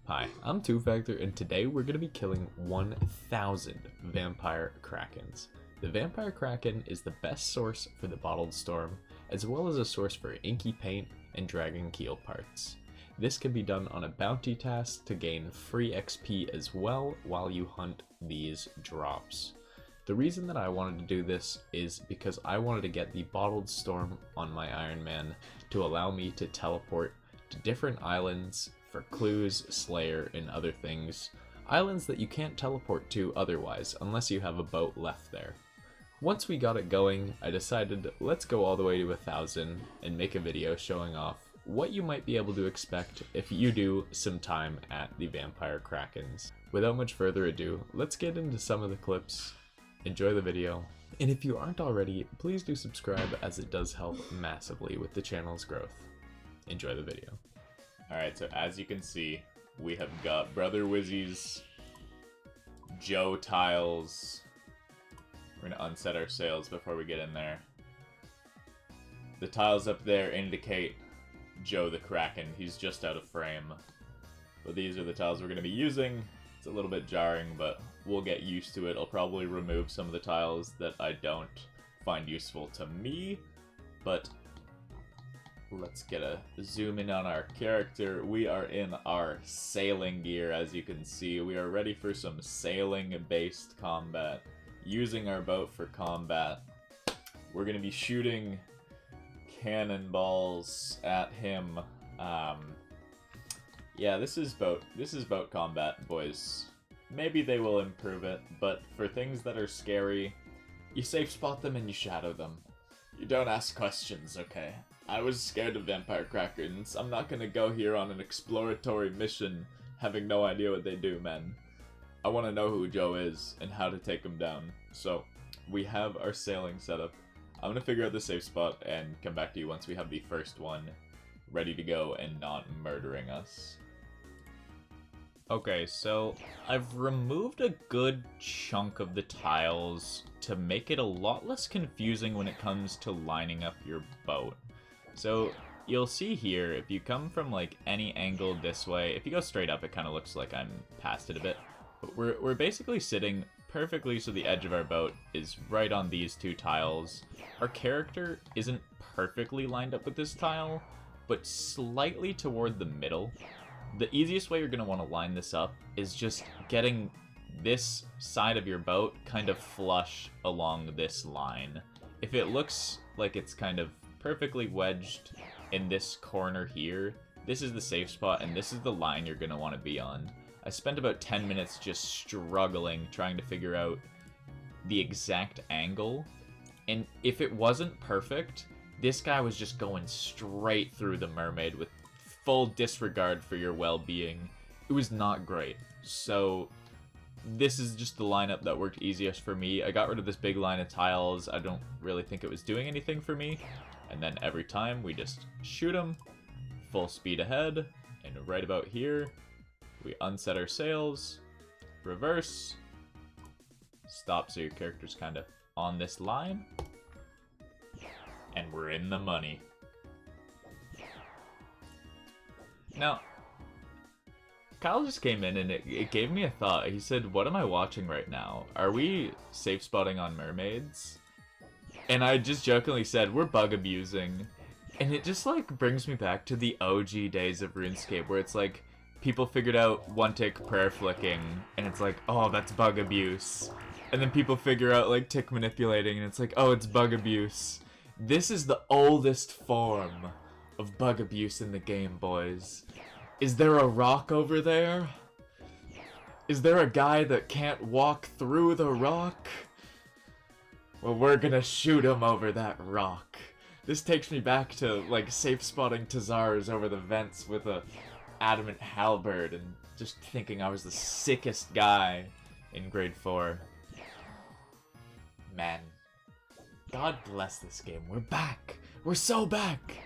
Hi, I'm Two Factor, and today we're going to be killing 1,000 vampire krakens. The vampire kraken is the best source for the bottled storm, as well as a source for inky paint and dragon keel parts. This can be done on a bounty task to gain free XP as well while you hunt these drops. The reason that I wanted to do this is because I wanted to get the bottled storm on my Ironman to allow me to teleport to different islands for clues, slayer, and other things. Islands that you can't teleport to otherwise, unless you have a boat left there. Once we got it going, I decided let's go all the way to 1,000 and make a video showing off what you might be able to expect if you do some time at the vampire krakens. Without much further ado, let's get into some of the clips. Enjoy the video, and if you aren't already, please do subscribe as it does help massively with the channel's growth. Enjoy the video. Alright, so as you can see, we have got Brother Wizzy's Joe tiles. We're gonna unset our sails before we get in there. The tiles up there indicate Joe the Kraken. He's just out of frame. But these are the tiles we're gonna be using. It's a little bit jarring, but we'll get used to it. I'll probably remove some of the tiles that I don't find useful to me, but let's get a zoom in on our character. We are in our sailing gear, as you can see. We are ready for some sailing-based combat. Using our boat for combat. We're going to be shooting cannonballs at him. Yeah, this is boat combat, boys. Maybe they will improve it, but for things that are scary, you safe spot them and you shadow them. You don't ask questions, okay? I was scared of vampire krakens. I'm not gonna go here on an exploratory mission having no idea what they do, man. I want to know who Joe is and how to take him down. So, we have our sailing set up. I'm gonna figure out the safe spot and come back to you once we have the first one ready to go and not murdering us. Okay, so I've removed a good chunk of the tiles to make it a lot less confusing when it comes to lining up your boat. So you'll see here, if you come from like any angle this way, if you go straight up, it kind of looks like I'm past it a bit. But we're basically sitting perfectly so the edge of our boat is right on these two tiles. Our character isn't perfectly lined up with this tile, but slightly toward the middle. The easiest way you're going to want to line this up is just getting this side of your boat kind of flush along this line. If it looks like it's kind of perfectly wedged in this corner here, this is the safe spot and this is the line you're going to want to be on. I spent about 10 minutes just struggling trying to figure out the exact angle, and if it wasn't perfect, this guy was just going straight through the mermaid with full disregard for your well-being. It was not great. So this is just the lineup that worked easiest for me. I got rid of this big line of tiles. I don't really think it was doing anything for me. And then every time we just shoot him, full speed ahead, and right about here, we unset our sails, reverse, stop so your character's kind of on this line, and we're in the money. Now, Kyle just came in and it gave me a thought. He said, what am I watching right now? Are we safe spotting on mermaids? And I just jokingly said, we're bug abusing. And it just like brings me back to the OG days of RuneScape where it's like, people figured out one-tick prayer flicking and it's like, oh, that's bug abuse. And then people figure out like tick manipulating and it's like, oh, it's bug abuse. This is the oldest form of bug abuse in the game, boys. Is there a rock over there? Is there a guy that can't walk through the rock? Well, we're gonna shoot him over that rock. This takes me back to like safe spotting Tazars over the vents with a adamant halberd and just thinking I was the sickest guy in grade 4. Man, God bless this game. We're back. We're so back.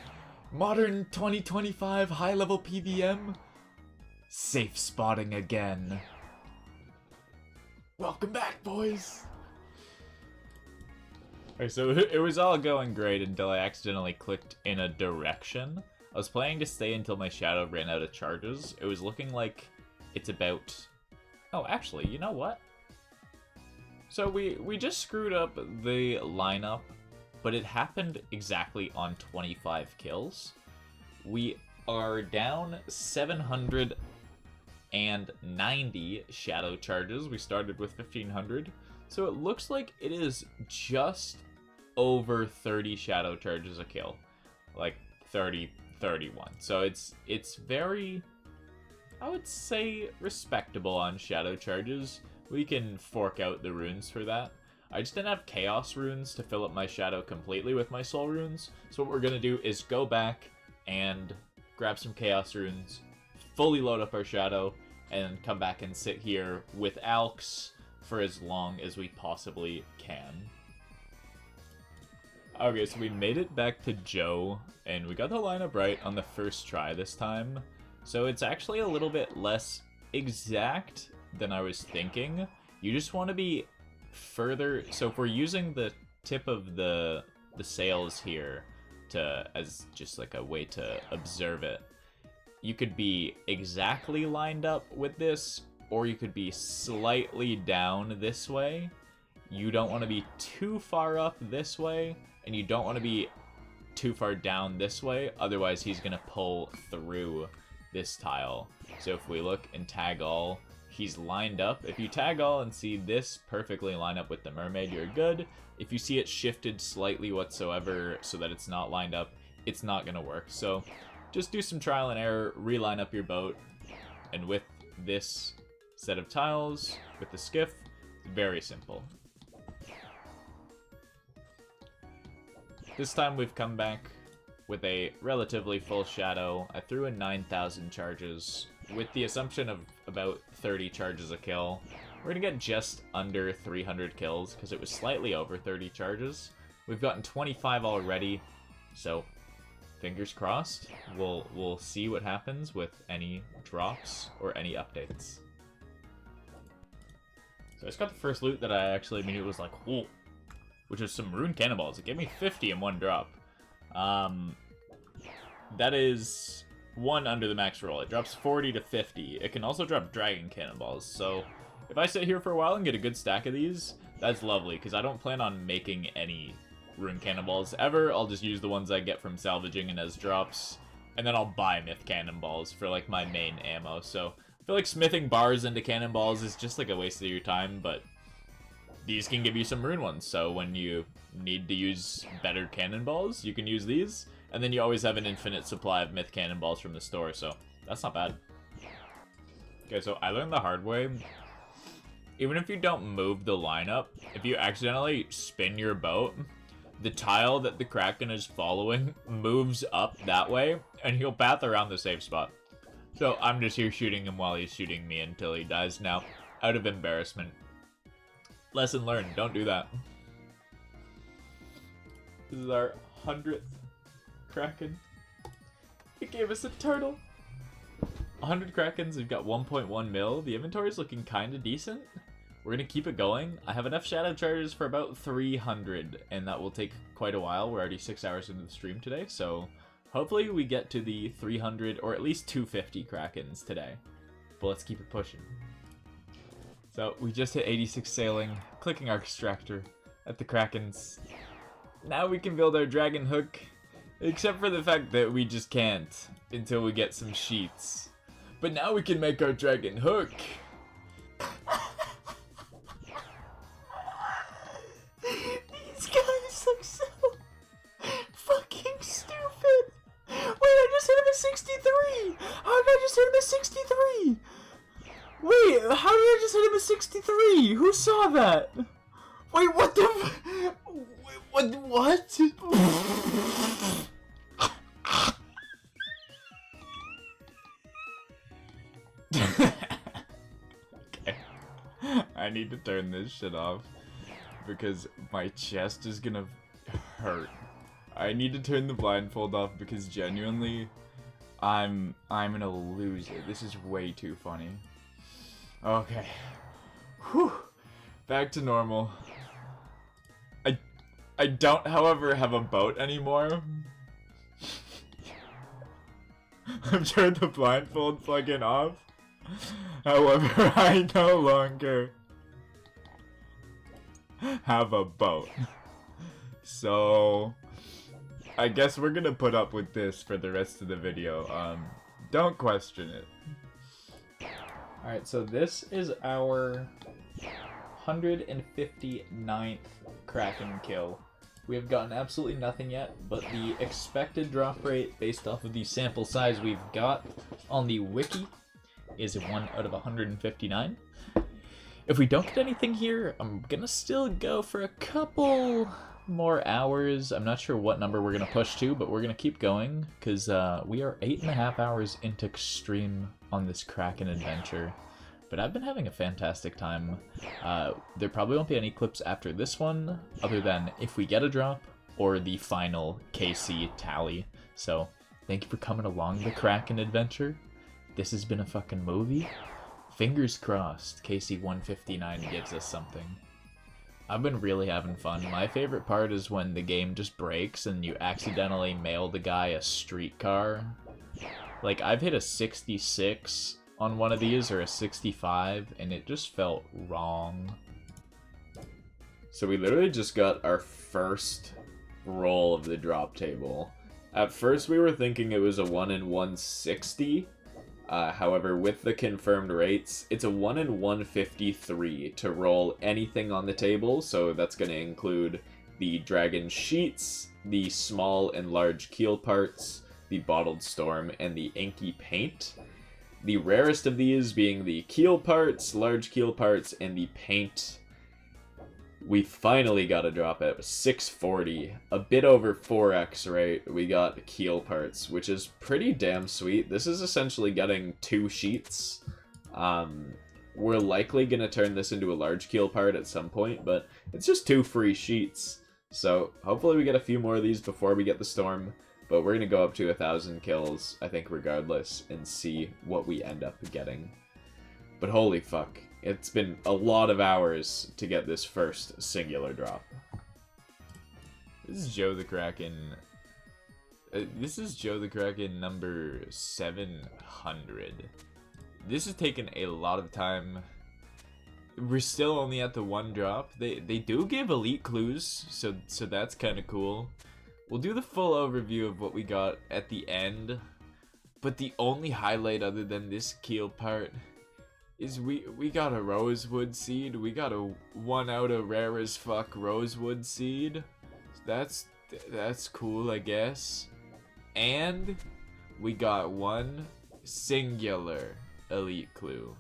Modern 2025 high-level PVM. Safe spotting again. Welcome back, boys. Okay, so it was all going great until I accidentally clicked in a direction. I was planning to stay until my shadow ran out of charges. It was looking like it's about... Oh, actually, you know what? So we just screwed up the lineup, but it happened exactly on 25 kills. We are down 790 shadow charges. We started with 1,500. So it looks like it is just over 30 shadow charges a kill. Like 30, 31. So it's very, I would say, respectable on shadow charges. We can fork out the runes for that. I just didn't have chaos runes to fill up my shadow completely with my soul runes. So what we're going to do is go back and grab some chaos runes, fully load up our shadow, and come back and sit here with Alks for as long as we possibly can. Okay, so we made it back to Joe, and we got the lineup right on the first try this time. So it's actually a little bit less exact than I was thinking. You just want to be further. So if we're using the tip of the sails here as just like a way to observe it, you could be exactly lined up with this, or you could be slightly down this way. You don't want to be too far up this way, and you don't want to be too far down this way, otherwise he's going to pull through this tile. So if we look and tag all, he's lined up. If you tag all and see this perfectly line up with the mermaid, you're good. If you see it shifted slightly whatsoever so that it's not lined up, it's not going to work. So just do some trial and error, reline up your boat, and with this set of tiles, with the skiff, it's very simple. This time we've come back with a relatively full shadow. I threw in 9,000 charges with the assumption of about 30 charges a kill. We're gonna get just under 300 kills because it was slightly over 30 charges. We've gotten 25 already, so fingers crossed. We'll see what happens with any drops or any updates. So I just got the first loot that I actually immediately was like, whoa, which is some rune cannonballs. It gave me 50 in one drop. That is one under the max roll. It drops 40 to 50. It can also drop dragon cannonballs. So if I sit here for a while and get a good stack of these, that's lovely, because I don't plan on making any rune cannonballs ever. I'll just use the ones I get from salvaging and as drops, and then I'll buy myth cannonballs for like my main ammo. So I feel like smithing bars into cannonballs is just like a waste of your time, but these can give you some rune ones. So when you need to use better cannonballs, you can use these, and then you always have an infinite supply of myth cannonballs from the store, so that's not bad. Okay, so I learned the hard way. Even if you don't move the lineup, if you accidentally spin your boat, the tile that the Kraken is following moves up that way, and he'll path around the safe spot. So I'm just here shooting him while he's shooting me until he dies now, out of embarrassment. Lesson learned, don't do that. This is our 100th Kraken. It gave us a turtle. 100 Krakens, we've got 1.1 mil. The inventory is looking kind of decent. We're going to keep it going. I have enough shadow charges for about 300, and that will take quite a while. We're already 6 hours into the stream today, so hopefully we get to the 300 or at least 250 Krakens today. But let's keep it pushing. So we just hit 86 sailing, clicking our extractor at the Krakens. Now we can build our dragon hook, except for the fact that we just can't until we get some sheets. But now we can make our dragon hook. These guys look so fucking stupid. Wait, I just hit him at 63. How did I just hit him at 63? Wait, how did I just hit him at 63? Who saw that? Wait, what the what? Okay. I need to turn this shit off because my chest is gonna hurt. I need to turn the blindfold off because genuinely I'm gonna lose it. This is way too funny. Okay. Whew. Back to normal. I don't, however, have a boat anymore. I've turned the blindfold plug-in off. However, I no longer have a boat. So I guess we're gonna put up with this for the rest of the video. Don't question it. Alright, so this is our 159th Kraken kill. We have gotten absolutely nothing yet, but the expected drop rate based off of the sample size we've got on the wiki is 1 out of 159. If we don't get anything here, I'm gonna still go for a couple more hours. I'm not sure what number we're gonna push to, but we're gonna keep going because we are 8.5 hours into Extreme on this Kraken adventure. But I've been having a fantastic time. There probably won't be any clips after this one, other than if we get a drop, or the final KC tally. So, thank you for coming along the Kraken adventure. This has been a fucking movie. Fingers crossed, KC 159 gives us something. I've been really having fun. My favorite part is when the game just breaks and you accidentally mail the guy a streetcar. Like, I've hit a 66 on one of these, or a 65, and it just felt wrong. So we literally just got our first roll of the drop table. At first we were thinking it was a 1 in 160. However, with the confirmed rates, it's a 1 in 153 to roll anything on the table, so that's going to include the dragon sheets, the small and large keel parts, the bottled storm, and the inky paint. The rarest of these being the keel parts, large keel parts, and the paint. We finally got a drop at 640, a bit over 4x rate. We got keel parts, which is pretty damn sweet. This is essentially getting 2 sheets. We're likely going to turn this into a large keel part at some point, but it's just 2 free sheets. So hopefully we get a few more of these before we get the storm. But we're going to go up to 1,000 kills, I think, regardless, and see what we end up getting. But holy fuck, it's been a lot of hours to get this first singular drop. This is Joe the Kraken. This is Joe the Kraken number 700. This has taken a lot of time. We're still only at the 1 drop. They do give elite clues, so that's kind of cool. We'll do the full overview of what we got at the end, but the only highlight other than this keel part is we got a rosewood seed. We got a 1 out of rare as fuck rosewood seed. That's cool, I guess. And we got 1 singular elite clue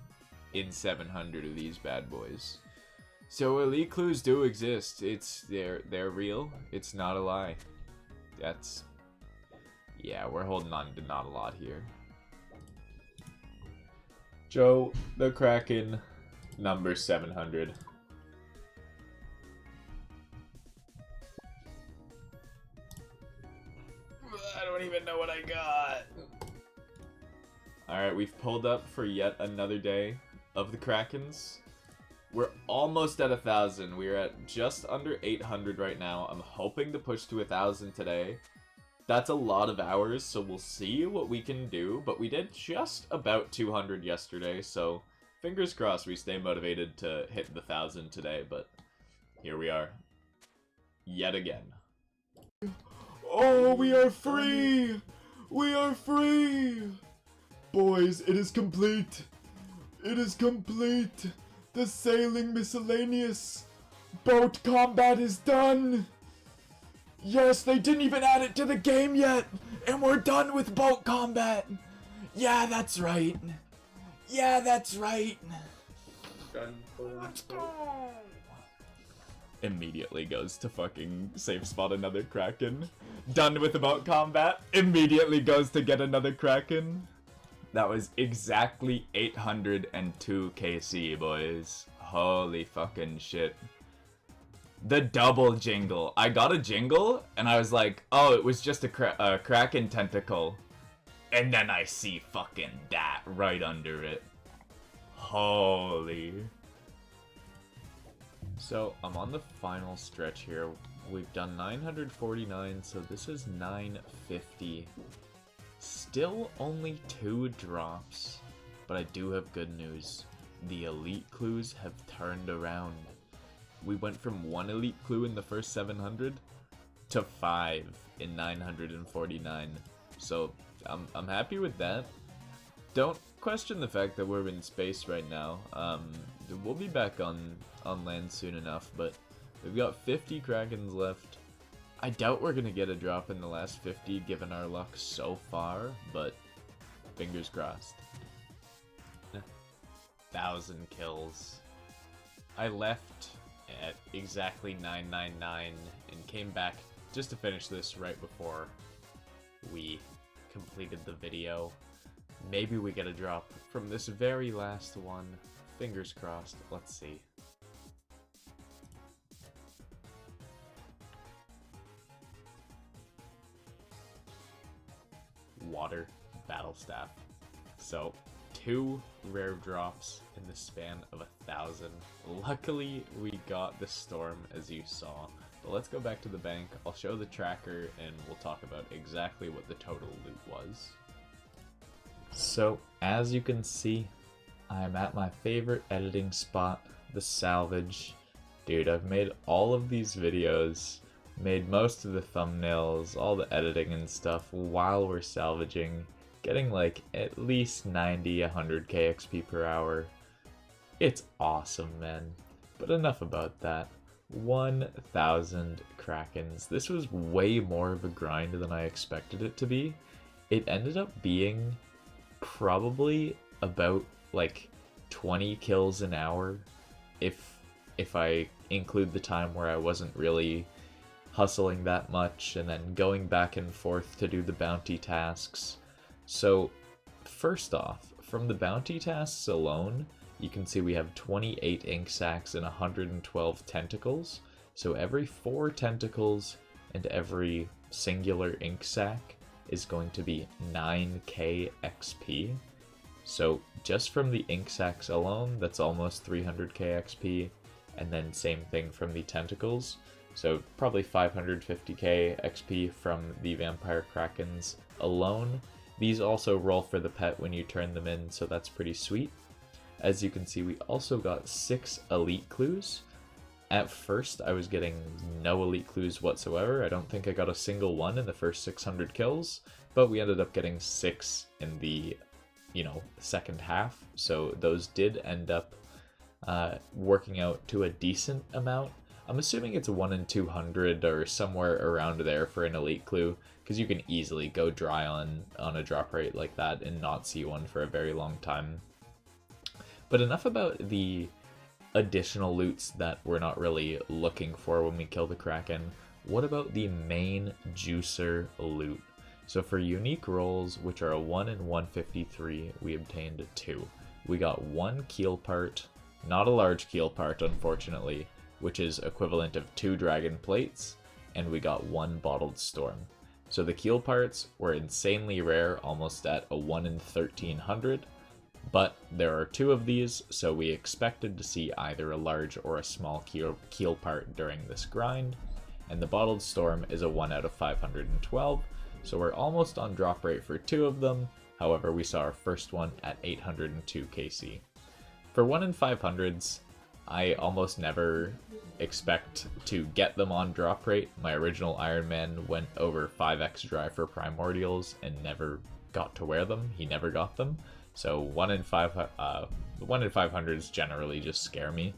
in 700 of these bad boys. So elite clues do exist. They're real. It's not a lie. Yeah, we're holding on to not a lot here. Joe the Kraken, number 700. I don't even know what I got. Alright, we've pulled up for yet another day of the Krakens. We're almost at 1,000. We're at just under 800 right now. I'm hoping to push to 1,000 today. That's a lot of hours, so we'll see what we can do. But we did just about 200 yesterday, so fingers crossed we stay motivated to hit the 1,000 today. But here we are. Yet again. Oh, we are free! We are free! Boys, it is complete. It is complete. The sailing miscellaneous boat combat is done. Yes, they didn't even add it to the game yet, and we're done with boat combat. Yeah, that's right. Yeah, that's right. Let's go. Immediately goes to fucking safe spot another Kraken. Done with the boat combat. Immediately goes to get another Kraken. That was exactly 802 KC, boys. Holy fucking shit. The double jingle. I got a jingle, and I was like, oh, it was just a Kraken tentacle. And then I see fucking that right under it. Holy. So, I'm on the final stretch here. We've done 949, so this is 950. Still only 2 drops. but I do have good news. The elite clues have turned around. We went from 1 elite clue in the first 700 to 5 in 949. So I'm happy with that. Don't question the fact that we're in space right now. We'll be back on land soon enough, but we've got 50 Krakens left. I doubt we're gonna get a drop in the last 50 given our luck so far, but fingers crossed. 1,000 kills. I left at exactly 999 and came back just to finish this right before we completed the video. Maybe we get a drop from this very last one. Fingers crossed. Let's see. Water battle staff. So 2 rare drops in the span of 1,000. Luckily we got the storm, as you saw. But let's go back to the bank. I'll show the tracker and we'll talk about exactly what the total loot was. So as you can see, I'm at my favorite editing spot, the salvage. Dude, I've made all of these videos, made most of the thumbnails, all the editing and stuff while we're salvaging, getting like at least 90-100k XP per hour. It's awesome, man. But enough about that. 1,000 Krakens. This was way more of a grind than I expected it to be. It ended up being probably about like 20 kills an hour if I include the time where I wasn't really hustling that much and then going back and forth to do the bounty tasks. So first off, from the bounty tasks alone, you can see we have 28 ink sacs and 112 tentacles. So every 4 tentacles and every singular ink sac is going to be 9k XP. So just from the ink sacs alone, that's almost 300k XP, and then same thing from the tentacles. So probably 550k XP from the Vampire Krakens alone. These also roll for the pet when you turn them in, so that's pretty sweet. As you can see, we also got 6 elite clues. At first, I was getting no elite clues whatsoever. I don't think I got a single one in the first 600 kills, but we ended up getting 6 in the, second half. So those did end up working out to a decent amount. I'm assuming it's a 1 in 200 or somewhere around there for an elite clue, because you can easily go dry on a drop rate like that and not see one for a very long time. But enough about the additional loots that we're not really looking for when we kill the Kraken. What about the main juicer loot? So for unique rolls, which are a 1 in 153, we obtained 2. We got 1 keel part, not a large keel part unfortunately, which is equivalent of 2 dragon plates, and we got 1 bottled storm. So the keel parts were insanely rare, almost at a 1 in 1300, but there are 2 of these, so we expected to see either a large or a small keel part during this grind, and the bottled storm is a 1 out of 512, so we're almost on drop rate for 2 of them. However, we saw our first one at 802 KC. For 1 in 500s, I almost never expect to get them on drop rate. My original Ironman went over 5x dry for primordials and never got to wear them. He never got them. So 1 in 500s generally just scare me.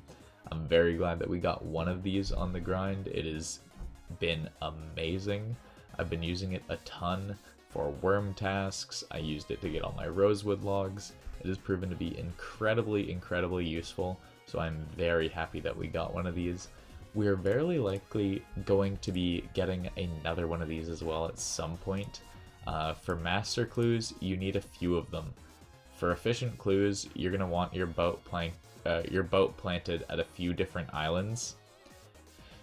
I'm very glad that we got one of these on the grind. It has been amazing. I've been using it a ton for worm tasks. I used it to get all my rosewood logs. It has proven to be incredibly useful. So I'm very happy that we got one of these. We are very likely going to be getting another one of these as well at some point. For master clues, you need a few of them. For efficient clues, you're going to want your boat planted at a few different islands.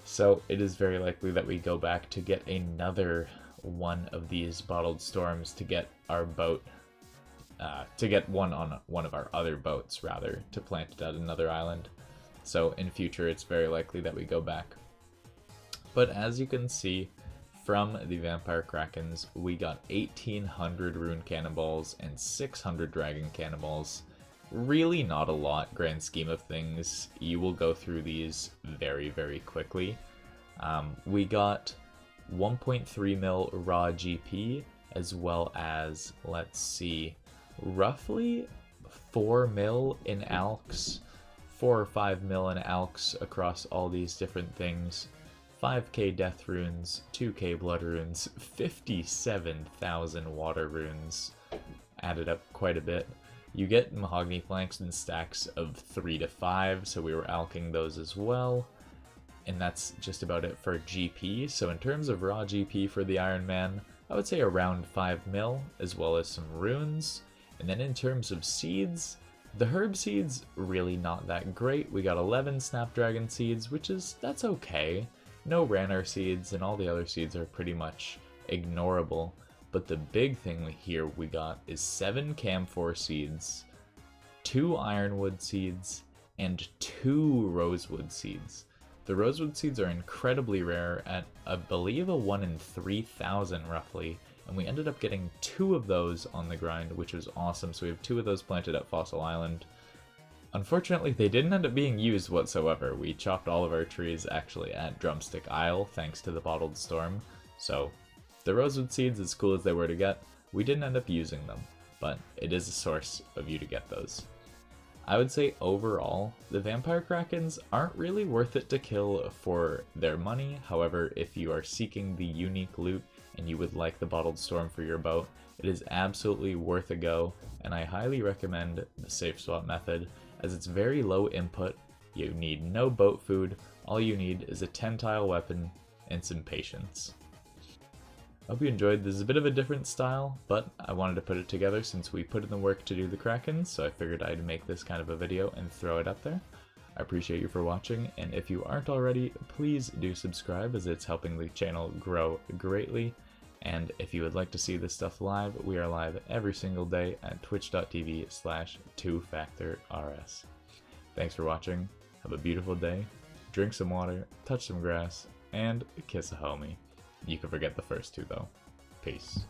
So it is very likely that we go back to get another one of these bottled storms to get our boat, to get one on one of our other boats rather, to plant it at another island. So in future, it's very likely that we go back. But as you can see, from the Vampire Krakens, we got 1,800 rune cannonballs and 600 dragon cannonballs. really not a lot, grand scheme of things. You will go through these very, very quickly. We got 1.3 mil raw GP, as well as, let's see, roughly 4 mil in alks, 4 or 5 mil in alks across all these different things, 5k death runes, 2k blood runes, 57,000 water runes, added up quite a bit. You get mahogany flanks in stacks of 3 to 5, so we were alking those as well. And that's just about it for GP. So in terms of raw GP for the Iron Man, I would say around 5 mil, as well as some runes. And then in terms of seeds, the herb seeds, really not that great. We got 11 Snapdragon seeds, that's okay. No Ranar seeds, and all the other seeds are pretty much ignorable. But the big thing here we got is 7 Camphor seeds, 2 Ironwood seeds, and 2 Rosewood seeds. The Rosewood seeds are incredibly rare at, I believe, a 1 in 3,000 roughly, and we ended up getting 2 of those on the grind, which was awesome. So we have 2 of those planted at Fossil Island. Unfortunately, they didn't end up being used whatsoever. We chopped all of our trees actually at Drumstick Isle, thanks to the Bottled Storm. So the Rosewood seeds, as cool as they were to get, we didn't end up using them, but it is a source of you to get those. I would say overall, the Vampire Krakens aren't really worth it to kill for their money. However, if you are seeking the unique loot and you would like the Bottled Storm for your boat, it is absolutely worth a go, and I highly recommend the Safespot method, as it's very low input. You need no boat food, all you need is a 10-tile weapon and some patience. I hope you enjoyed. This is a bit of a different style, but I wanted to put it together since we put in the work to do the Krakens, so I figured I'd make this kind of a video and throw it up there. I appreciate you for watching, and if you aren't already, please do subscribe, as it's helping the channel grow greatly. And if you would like to see this stuff live, we are live every single day at twitch.tv/2FactorRS. Thanks for watching, have a beautiful day, drink some water, touch some grass, and kiss a homie. You can forget the first 2 though. Peace.